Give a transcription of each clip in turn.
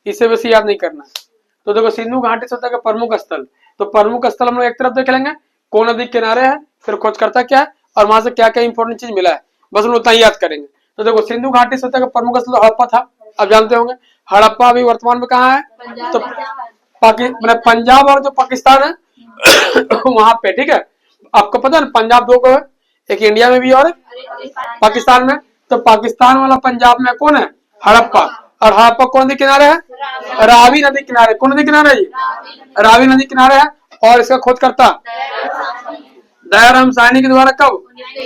इसे वैसे याद नहीं करना। तो देखो सिंधु घाटी सभ्यता का प्रमुख स्थल, तो प्रमुख स्थल हम लोग एक तरफ देख लेंगे, कौन नदी किनारे है, फिर खोजकर्ता क्या है और वहां से क्या क्या इंपॉर्टेंट चीज मिला है, बस हम लोग उतना ही याद करेंगे। तो देखो सिंधु घाटी सभ्यता का प्रमुख स्थल हड़प्पा था, आप जानते होंगे। हड़प्पा अभी वर्तमान में कहाँ है, तो मतलब पंजाब और जो पाकिस्तान है वहां पे, ठीक है। आपको पता है ना पंजाब दो को है, एक इंडिया में भी और पाकिस्तान में। तो पाकिस्तान वाला पंजाब में कौन है, हड़प्पा। और हड़प्पा कौन नदी किनारे है, रावी नदी किनारे। कौन नदी किनारे है, रावी नदी किनारे है। और इसका खोजकर्ता दयाराम साहनी के द्वारा कब,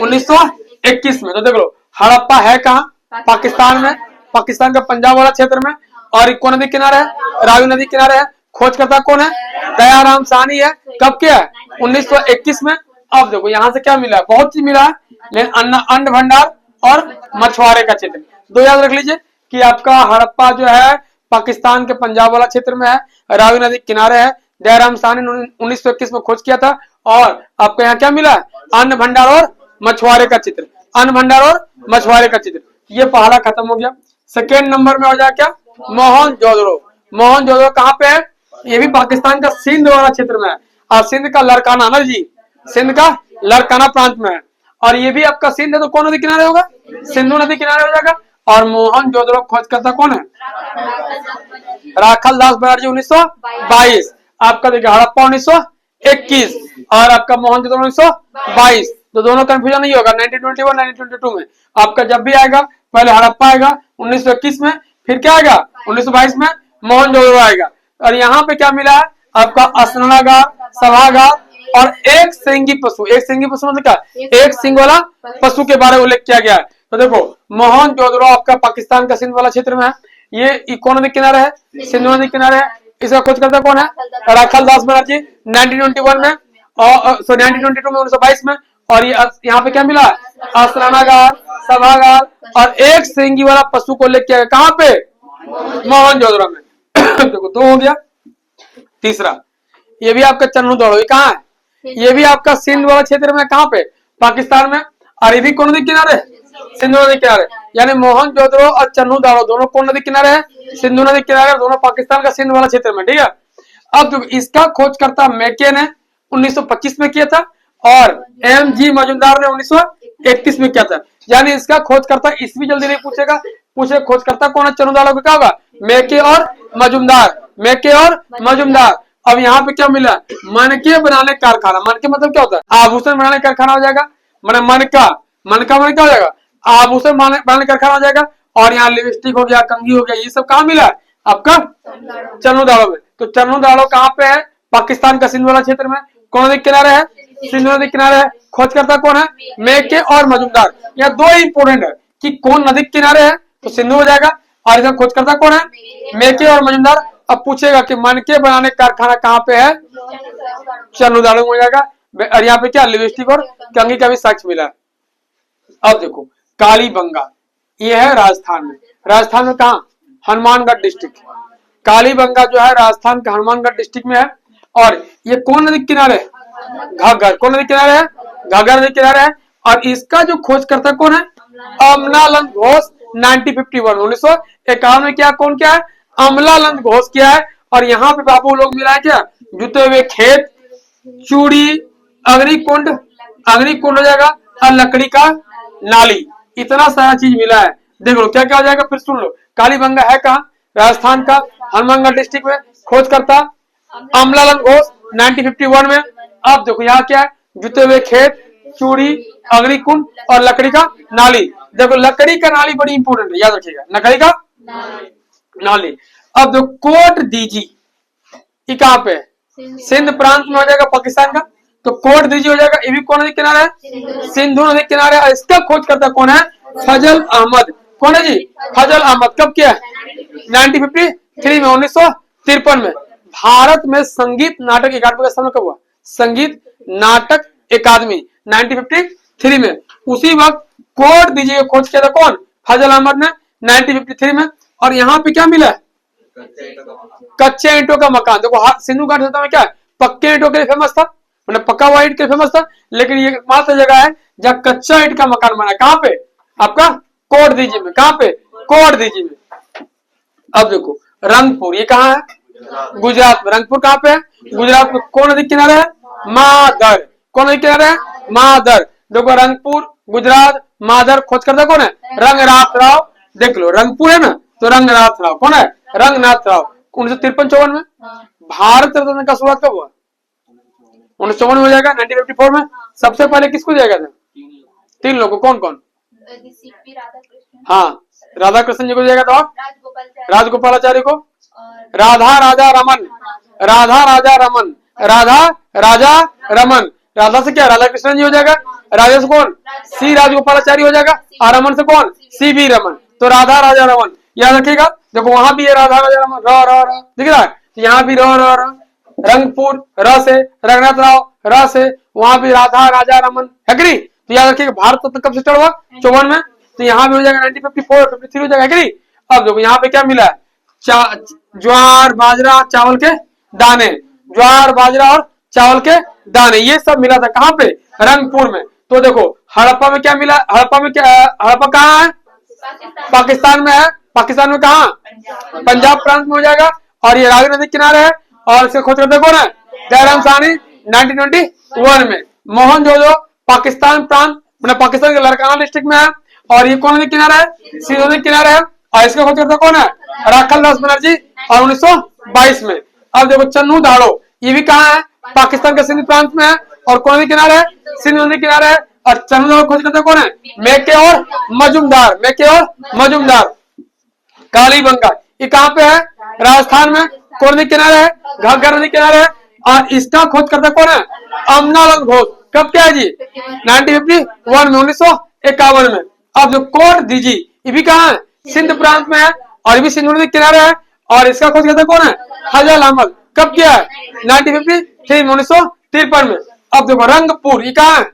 1921 में। तो देख लो हड़प्पा है कहाँ, पाकिस्तान में, पाकिस्तान का पंजाब वाला क्षेत्र में। और कौन नदी किनारे है, रावी नदी किनारे है। खोजकर्ता कौन है, दयाराम साहनी है। कब किया है, 1921 में। अब देखो यहाँ से क्या मिला है, बहुत चीज मिला है, लेकिन अन्न भंडार और मछुआरे का क्षेत्र दो याद रख लीजिए कि आपका हड़प्पा जो है पाकिस्तान के पंजाब वाला क्षेत्र में है, रावी नदी किनारे है। दयाराम साहनी ने 1921 में खोज किया था। और आपको यहाँ क्या मिला है, अन्न भंडार और मछुआरे का चित्र, अन्न भंडार और मछुआरे का चित्र। ये पहला खत्म हो गया। सेकेंड नंबर में हो जाए क्या, मोहनजोदड़ो। मोहनजोदड़ो कहाँ पे है, ये भी पाकिस्तान का सिंध वाला क्षेत्र में है। और सिंध का लड़काना ना जी, सिंध का लड़काना प्रांत में है। और ये भी आपका सिंध है, तो कौन नदी किनारे होगा, सिंधु नदी किनारे हो जाएगा। और मोहनजोदड़ो खोजकर्ता कौन है, राखल दास बनर्जी 1922। आपका देखिए हड़प्पा 1921 और आपका मोहनजोदड़ो 1922। तो दोनों कंफ्यूजन नहीं होगा, 1921 1922 में आपका जब भी आएगा पहले हड़प्पा आएगा 1921 में, फिर क्या आएगा 1922 में मोहनजोदड़ो आएगा। और यहाँ पे क्या मिला है आपका, स्नानागार, सभागार और एक सिंगी पशु। एक सिंगी पशु मतलब क्या, एक सिंग वाला पशु के बारे में उल्लेख किया गया है। तो देखो मोहनजोदड़ो आपका पाकिस्तान का सिंध वाला क्षेत्र में है। ये कौन नदी किनारे है, सिंधु नदी किनारे है। इसका खोजकर्ता कौन है, राखल दास बनर्जी 1921 में और 1922 में 1922 में। और ये यहाँ पे क्या मिला, स्नानागार, सभागार और एक सिंगी वाला पशु को उल्लेख किया गया, कहाँ पे, मोहनजोदड़ो में। देखो दो हो गया। तीसरा ये भी आपका चन्नू दौड़ो, ये कहाँ है, ये भी आपका सिंध वाला क्षेत्र में, कहाँ पे, पाकिस्तान में। और ये भी कौन नदी किनारे, सिंधु नदी किनारे। यानी मोहनजोदड़ो और चन्नू दाड़ो दोनों कौन नदी किनारे है, सिंधु नदी किनारे, दोनों पाकिस्तान का सिंध वाला क्षेत्र में, ठीक है। अब तो इसका खोजकर्ता मैके ने 1925 में किया था और एम.जी. मजुमदार ने 1931 में किया था। यानी इसका खोजकर्ता ईस्वी जल्दी नहीं पूछेगा, पूछे खोजकर्ता कौन है चन्नू दाड़ो का, क्या होगा, मैके और मजुमदार, मैके और मजुमदार। अब यहाँ पे क्या मिला, मनके बनाने कारखाना। मनके मतलब क्या होता है, आभूषण बनाने कारखाना हो जाएगा। मनका, मनका मन क्या हो जाएगा, आभूषण बनाने कारखाना हो जाएगा। और यहाँ लिपस्टिक हो गया, कंघी हो गया, ये सब कहाँ मिला है आपका, चन्नू दाड़ो में। तो चन्नू दाड़ो कहाँ पे है, पाकिस्तान का सिंध वाला क्षेत्र में। कौन नदी किनारे है, सिंधु नदी किनारे है। खोजकर्ता कौन है, मैके और मजुमदार। यह दो इंपोर्टेंट है कि कौन नदी किनारे है, तो सिंधु हो जाएगा। और इसका खोजकर्ता कौन है, मैके और मजुमदार। अब पूछेगा कि मनके बनाने कारखाना कहाँ पे है, चन्नू दाड़ो में हो जाएगा। और यहाँ पे क्या, लिपस्टिक और कंघी का भी साक्ष्य मिला। अब देखो कालीबंगा, ये है राजस्थान में। राजस्थान में कहा, हनुमानगढ़ डिस्ट्रिक्ट। कालीबंगा जो है राजस्थान के हनुमानगढ़ डिस्ट्रिक्ट में है। और ये कौन नदी किनारे है, घाघर। कौन नदी किनारे है, घाघर नदी किनारे है। और इसका जो खोजकर्ता कौन है, अमलानंद घोष 1951 में क्या, कौन क्या है, अमलानंद घोष किया है। और यहाँ पे बाबू लोग मिला है क्या, जुते हुए खेत, चूड़ी, अग्निकुंड, अग्निकुंड हो जाएगा, और लकड़ी का नाली, इतना सारा चीज मिला है। देख लो क्या क्या हो जाएगा, फिर सुन लो। कालीबंगा है कहाँ, राजस्थान का हनुमानगढ़ डिस्ट्रिक्ट में। खोजकर्ता अमलानंद घोष 1951 में। अब देखो यहाँ क्या है, जुते हुए खेत, चूड़ी, अग्निकुंड और लकड़ी का नाली। देखो लकड़ी का नाली बड़ी इंपोर्टेंट है, याद रखिएगा, लकड़ी का नाली। अब जो कोट दीजी, ये कहाँ पे है, सिंध प्रांत में हो जाएगा, पाकिस्तान का। तो कोट दीजी हो जाएगा, ये भी कौन नदी किनारे है, सिंधु नदी किनारे। इसका खोज करता कौन है, फजल अहमद। कौन है जी, फजल अहमद। कब किया, 1953 में, 1953 में। भारत में संगीत नाटक अकादमी का स्थापना कब हुआ, संगीत नाटक अकादमी 1953 में। उसी वक्त कोट दीजी को खोज किया था कौन, फजल अहमद ने 1953 में। और यहाँ पे क्या मिला, कच्चे ईंटों का मकान। देखो सिंधु घाटी सभ्यता में क्या है, पक्के ईंटों के लिए फेमस था, मतलब पक्का हुआ ईंट के लिए फेमस था। लेकिन ये मात्र जगह है जहाँ कच्चा ईंट का मकान बना है, कहाँ पे आपका, कोट दीजी में। कहाँ पे, कोट दीजी में। अब देखो रंगपुर, ये कहाँ है? गुजरात में। रंगपुर कहाँ पे है? गुजरात में। कौन नदी किनारे है? मादर। कौन नदी किनारे है? मादर। देखो रंगपुर, गुजरात, मादर, खोज करता कौन है? रंगनाथ राव। देख लो रंगपुर है ना, तो रंगनाथ राव। कौन है? रंगनाथ राव। 1953-54 में। भारत रत्न का शुरुआत कब हुआ? 1954 में हो जाएगा। 1954 में सबसे पहले किसको दिया गया था? 3 लोगों। कौन कौन? हाँ, राधा कृष्ण जी को दिया गया था। राजगोपालाचारी को, राधा राजा रमन, राधा राजा रमन, राधा राजा रमन। राधा से क्या? राधा कृष्ण जी हो जाएगा। राजा से कौन? सी राजगोपालाचारी हो जाएगा। और रमन से कौन? सी वी रमन। तो राधा राजा रमन याद रखिएगा। देखो वहां भी है राधा राजा रमन, र दिख रहा है, यहाँ भी र। रंगपुर र से, रंगनाथ राव र से, वहां भी राधा राजा रमन है कि नहीं? तो याद रखिएगा भारत रत्न कब से स्टार्ट हुआ? 54 में। तो यहाँ भी हो जाएगा 1954, 53 हो जाएगा कि नहीं? अब देखो यहाँ पे क्या मिला है? ज्वार, बाजरा, चावल के दाने। ज्वार, बाजरा और चावल के दाने, ये सब मिला था कहाँ पे? रंगपुर में। तो देखो हड़प्पा में क्या मिला? हड़प्पा में क्या? हड़प्पा कहाँ है? पाकिस्तान में है। पाकिस्तान में कहाँ? पंजाब प्रांत में हो जाएगा। और ये रावी नदी किनारे है। और इसके खोज करते कौन है? जयराम साहनी 1921 में। मोहनजोदड़ो पाकिस्तान प्रांत, मतलब पाकिस्तान के लड़काना डिस्ट्रिक्ट में है। और ये कौन नदी किनारा है? सिंधु नदी किनारे है। और इसका खोज करता कौन है? राखल दास बनर्जी और 1922 में। अब देखो चन्नू दाड़ो, ये भी कहाँ है? पाकिस्तान के सिंध प्रांत में है। और कौन नदी किनारे है? सिंधु नदी किनारे है। और चन्नू दाड़ो खोज करता कौन है? मेके और मजुमदार, मेके और मजुमदार। कालीबंगा ये कहाँ पे है? राजस्थान में। कौन नदी किनारे है? घाघर नदी किनारे है। और इसका खोज करता कौन है? अमनालंग घोष। कब क्या है जी? 1951 में, 1951 में। अब जो कोट दीजी, ये भी कहाँ है? सिंध प्रांत में है। और ये भी सिंधु नदी किनारे है। और इसका खोज करता कौन है? हजल अहमद। कब किया है? 1953 में, 1953 में। अब देखो रंगपुर, ये कहाँ है?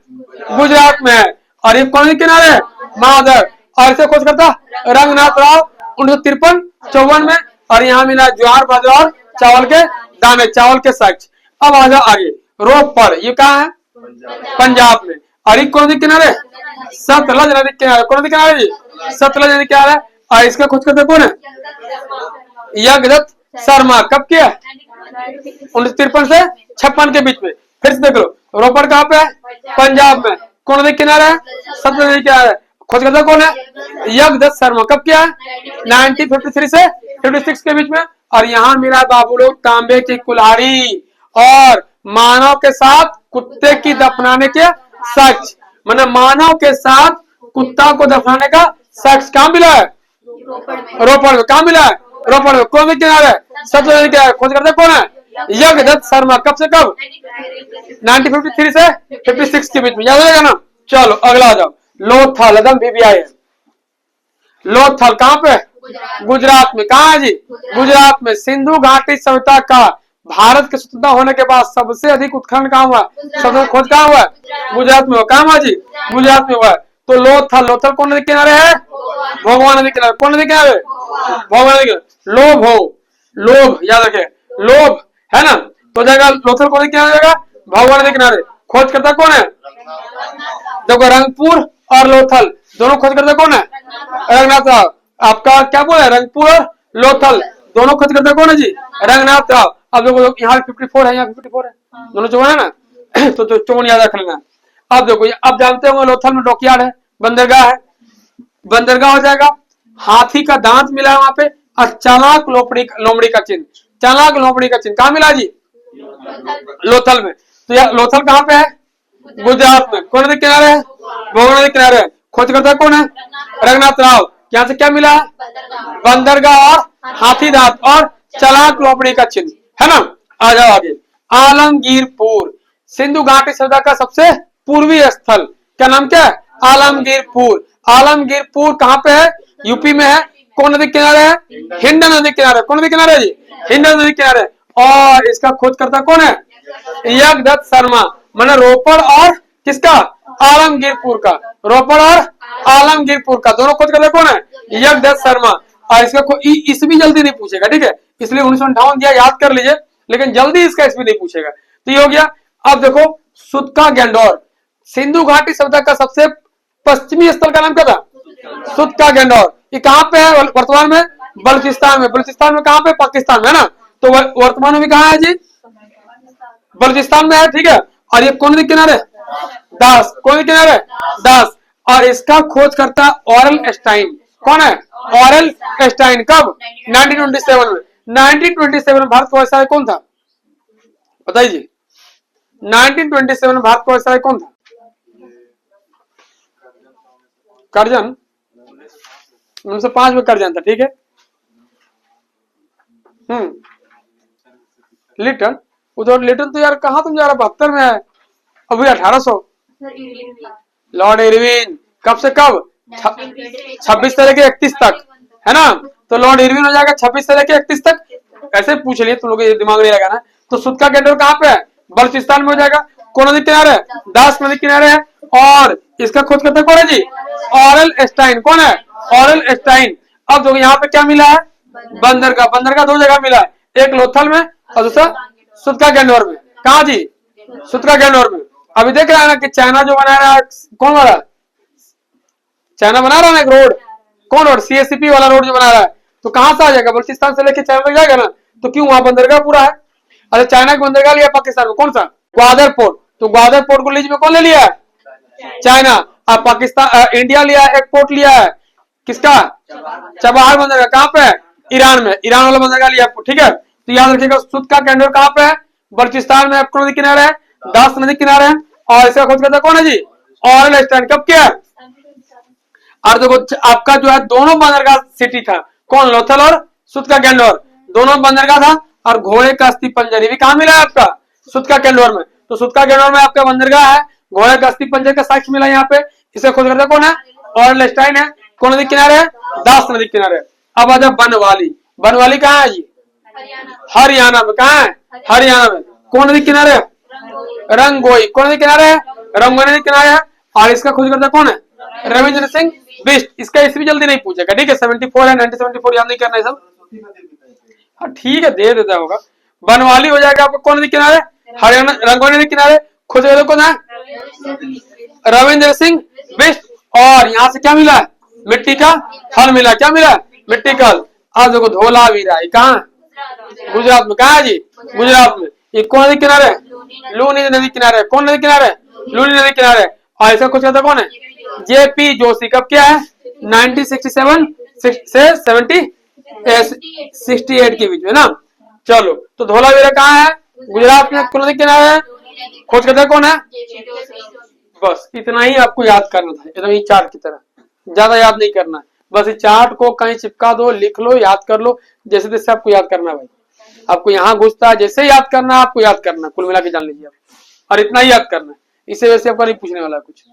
गुजरात में है। और ये कौन से किनारे है? मादर। और इसे खोज करता रंगनाथ राव 1953-54 में। और यहाँ मिला ज्वार, बाजरा और चावल के दाने, चावल के साक्ष। अब आ जाओ आगे, रोपड़, ये कहाँ है? पंजाब में। और ये कौन से किनारे? सतलज नदी किनारे। कौन सी किनारे जी? सतलज नदी किनारे। और इसका खोज करते कौन है? यज्ञदत्त शर्मा। कब किया? 1953 से 56 के बीच में। फिर से देख लो, रोपड़ कहाँ पे है? पंजाब में। कौन नदी किनारा है? सतलज नदी किनारे। खोज करता कौन है? यज्ञदत्त शर्मा। कब किया है? 1953 से 56 के बीच में। और यहाँ मिला बाबू लोग तांबे की कुल्हाड़ी और मानव के साथ कुत्ते की दफनाने के साक्ष्य, मतलब मानव के साथ कुत्ता को दफनाने का साक्ष्य कहाँ मिला है? रोपड़ में। कहाँ मिला है? रोपड़ में। कौन से किनारे? सतलज नदी किनारे। खोज करते कौन है? यज्ञदत्त शर्मा। कब से कब? 1953 से 56 के बीच में। याद रहेगा ना? चलो अगला आ जाओ, लोथल, एकदम भी आए। लोथल कहाँ पे? गुजरात में। कहाँ है जी? गुजरात में। सिंधु घाटी सभ्यता का भारत के स्वतंत्रता होने के बाद सबसे अधिक उत्खनन कहाँ हुआ? सबसे खोज कहाँ हुआ? गुजरात में हुआ। कहाँ हुआ जी? गुजरात में हुआ। तो लोथल, लोथल कौन नदी किनारे है? भगवान नदी किनारे। कौन नदी किनारे? भगवान नदी किनारे। लोभ हो, लोभ याद रखे, लोभ है ना? तो जाएगा लोथल कौन नदी किनारे जाएगा? भगवान नदी किनारे। खोज करता कौन है? देखो रंगपुर और लोथल दोनों खोज करता कौन है? रंगनाथ राव। आपका क्या बोला है? रंगपुर और लोथल दोनों खोज करता कौन है जी? रंगनाथ राव। अब देखो यहाँ 54 है, यहाँ 54 है, दोनों चौवन है ना? तो चौवन याद रख लेना। अब देखो, अब जानते होंगे लोथल में डॉकयार्ड है, बंदरगाह है। बंदरगाह हो जाएगा। हाथी का दांत मिला है वहां पे। और चालाक लोमड़ी का चिन्ह, चालाक लोमड़ी का चिन्ह कहाँ मिला जी? लोथल में। तो यह लोथल कहाँ पे है? गुजरात में। कौन नदी किनारे है? भोगन नदी किनारे है। खोज करता कौन है? रंगनाथ राव। यहाँ से क्या मिला है? बंदरगाह और हाथी दांत और चालाक लोमड़ी का चिन्ह, है ना? आ जाओ आगे, आलमगीरपुर, सिंधु घाटी सभ्यता का सबसे पूर्वी स्थल। क्या नाम क्या है? आलमगीरपुर। आलमगीरपुर कहाँ पे है? यूपी में है। कौन नदी किनारे है? हिंडन नदी किनारे। कौन नदी किनारे जी? हिंडन नदी किनारे। और इसका खोज करता कौन है? यज्ञदत्त शर्मा। मैंने रोपड़ और किसका? आलमगीरपुर का। रोपड़ और आलमगीरपुर का दोनों खोज करता कौन है? यज्ञदत्त शर्मा। और इसका इस भी जल्दी नहीं पूछेगा, ठीक है? इसलिए 1958 दिया, याद कर लीजिए, लेकिन जल्दी इसका इसमें नहीं पूछेगा। तो ये हो गया। अब देखो सुतका गैंडोर, सिंधु घाटी सभ्यता का सबसे पश्चिमी स्थल का नाम क्या था? सुतका गैंडोर। ये कहाँ पे है वर्तमान में? बलूचिस्तान में। बलूचिस्तान में कहाँ पे? पाकिस्तान में, है ना। तो वर्तमान में कहाँ है जी? बलूचिस्तान में है, ठीक है। और ये कौन सी किनारे? दास। कौन सी किनारे? दास। और इसका खोज करता ऑरल एस्टाइन। कौन है? ऑरल एस्टाइन। कब? 1927 में। 1927 में भारत का वायसराय कौन था? बताइए जी। 1927 में भारत का वायसराय कौन था? करजन। 1905 में करजन था, ठीक है। लिटन। उधर लिटन तो यार कहाँ तुम जा रहा? 72 में है। अभी 1800। Lord Irwin. कब से कब? 26 से लेके 31 तक, है ना। तो लॉर्ड इरविन हो जाएगा 26 से लेके 31 तक। ऐसे पूछ लिए तुम लोग, ये दिमाग नहीं लगाना। तो सुद का कैंडोर कहाँ पे है? बलूचिस्तान में हो जाएगा। कौन नदी किनारे? दास नदी किनारे है। और इसका खोज करता कौन है जी? ऑरल एस्टाइन। कौन है? ऑरल एस्टाइन। अब देखो यहाँ पे क्या मिला है? बंदरगाह। बंदरगाह दो जगह मिला है, एक लोथल में और दूसरा सुदका गैंडोर में। कहा जी? सुदका गैंडोर में। अभी देख रहा है ना कि चाइना जो बना रहा है, कौन बना रहा है? चाइना बना रहा है ना एक रोड। कौन रोड? सीएससीपी वाला रोड जो बना रहा है। तो कहां से आ जाएगा? बलूचिस्तान से लेके चाइना तक जाएगा ना। तो क्यों? वहां बंदरगाह पूरा है। अच्छा, चाइना का बंदरगाह लिया पाकिस्तान में, कौन सा? ग्वादर पोर्ट। तो ग्वादर पोर्ट को लीज में कौन ले लिया है? चाइना। अब पाकिस्तान इंडिया लिया है, एक पोर्ट लिया है, किसका? चबाहार बंदरगाह। कहां पे है? ईरान में। ईरान वाला बंदरगाह लिया, ठीक है। तो याद रखिएगा सुद का कैंडोर कहां पे है? बलूचिस्तान में। कौन नदी किनारे है? दास नदी किनारे है। और इसका खोज करता कौन है जी? ऑरल एस्टाइन। कब किया? और देखो आपका जो है दोनों बंदरगाह सिटी था, कौन? लोथल और सुद का गैंडोर, दोनों बंदरगाह था। और घोड़े का अस्थि पंजर भी कहां मिला है आपका? सुद का गैंडोर में। तो सुद का गैंडोर में आपका बंदरगाह है, घोड़े का अस्थि पंजर का साक्ष्य मिला यहाँ पे। इसे खोज करता कौन है? ऑरल एस्टाइन है। कौन नदी किनारे है? दास नदी किनारे। अब आ जाओ बनवाली। बनवाली कहाँ है जी? हरियाणा में। कहाँ है? हरियाणा में। कौन नदी किनारे है? रंगोई। कौन नदी किनारे है? रंगोई नदी किनारे है। और इसका खोज करता कौन है? रविंद्र सिंह बिष्ट। इसका इसमें जल्दी नहीं पूछेगा, ठीक है। 74 है, 1974 याद नहीं करना है सब। हाँ ठीक है, दे देता होगा। बनवाली हो जाएगा आपको कौन नदी किनारे? हरियाणा। रंगोई नदी किनारे। खोज करता कौन है? रविंद्र सिंह बिष्ट। और यहाँ से क्या मिला? मिट्टी का हल मिला। क्या मिला? मिट्टी का हल। आज देखो धोलावीरा, कहाँ? गुजरात में। कहा है जी? गुजरात में। ये कौन नदी किनारे? लूनी नदी किनारे। कौन नदी किनारे? लूनी नदी किनारे। और इसका कुछ कहता कौन है? जेपी जोशी। कब क्या है? 1967 से 68 के बीच में ना। चलो, तो धोलावीरा कहाँ है? गुजरात में। कौन नदी किनारे है? खोज करता कौन है? बस इतना ही आपको याद करना था, एकदम ही चार्ट की तरह, ज्यादा याद नहीं करना है। बस इस चार्ट को कहीं चिपका दो, लिख लो, याद कर लो, जैसे जैसे आपको याद करना है भाई। आपको यहाँ घुसता है, जैसे याद करना है आपको याद करना है, कुल मिला के जान लीजिए आप। और इतना ही याद करना है, इससे वैसे आपका नहीं पूछने वाला कुछ।